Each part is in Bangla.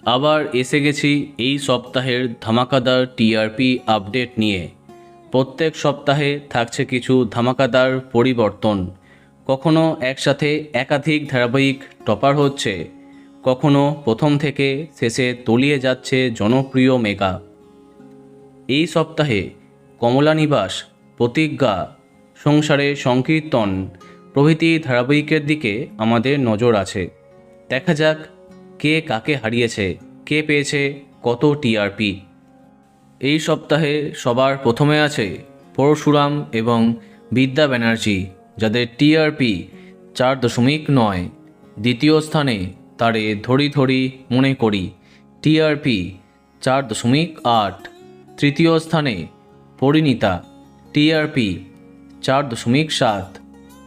আবার এসে গেছি এই সপ্তাহের ধামাকাদার টিআরপি আপডেট নিয়ে। প্রত্যেক সপ্তাহে থাকছে কিছু ধামাকাদার পরিবর্তন। কখনো একসাথে একাধিক ধারাবাহিক টপার হচ্ছে, কখনো প্রথম থেকে শেষে তলিয়ে যাচ্ছে জনপ্রিয় মেগা। এই সপ্তাহে কমলা নিবাস, প্রতিজ্ঞা, সংসারে সংকীর্তন প্রভৃতি ধারাবাহিকের দিকে আমাদের নজর আছে। দেখা যাক কে কাকে হারিয়েছে, কে পেয়েছে কত টিআরপি। এই সপ্তাহে সবার প্রথমে আছে পরশুরাম এবং বিদ্যা ব্যানার্জি, যাদের টিআরপি 4.9। দ্বিতীয় স্থানে তারে ধরি ধরি মনে করি, টিআরপি 4.8। তৃতীয় স্থানে পরিণীতা, টিআরপি 4.7।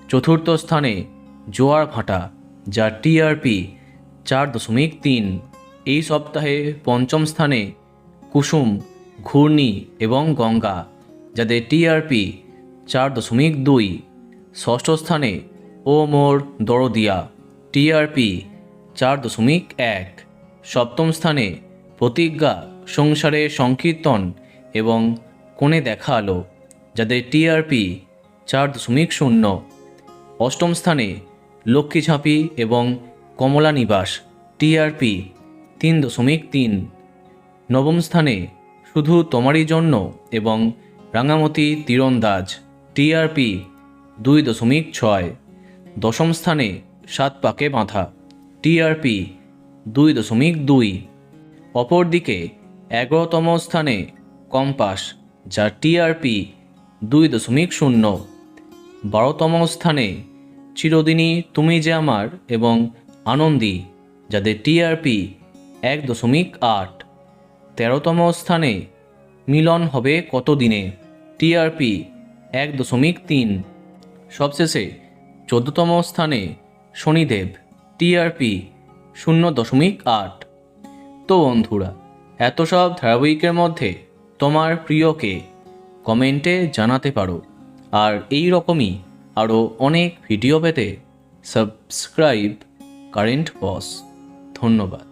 চতুর্থ স্থানে জোয়ার ভাটা, যার টিআরপি 4.3। এই সপ্তাহে পঞ্চম স্থানে কুসুম, ঘূর্ণি এবং গঙ্গা, যাদের টিআরপি 4.2। ষষ্ঠ স্থানে ও মোর দরদিয়া, টিআরপি 4.1। সপ্তম স্থানে প্রতিজ্ঞা, সংসারে সংকীর্তন এবং কোণে দেখা আলো, যাদের টিআরপি 4.0। অষ্টম স্থানে লক্ষ্মী ঝাঁপি এবং কমলা নিবাস, টিআরপি 3.3। নবম স্থানে শুধু তোমারই জন্য এবং রাঙামতি তীরন্দাজ, টিআরপি 2.6। দশম স্থানে সাত পাকে বাঁধা, টিআরপি 2.2। অপরদিকে 11তম স্থানে কম্পাস, যার টিআরপি 2.0। 12তম স্থানে চিরদিনই তুমি যে আমার এবং আনন্দী, যাদের টিআরপি 1.8। 13তম স্থানে মিলন হবে কত দিনে, টিআরপি 1.3। সবশেষে 14তম স্থানে শনিদেব, টিআরপি 0.8। তো বন্ধুরা, এত সব ধারাবাহিকের মধ্যে তোমার প্রিয় কে কমেন্টে জানাতে পারো। আর এই রকমই আরও অনেক ভিডিও পেতে সাবস্ক্রাইব কারেন্ট বস। ধন্যবাদ।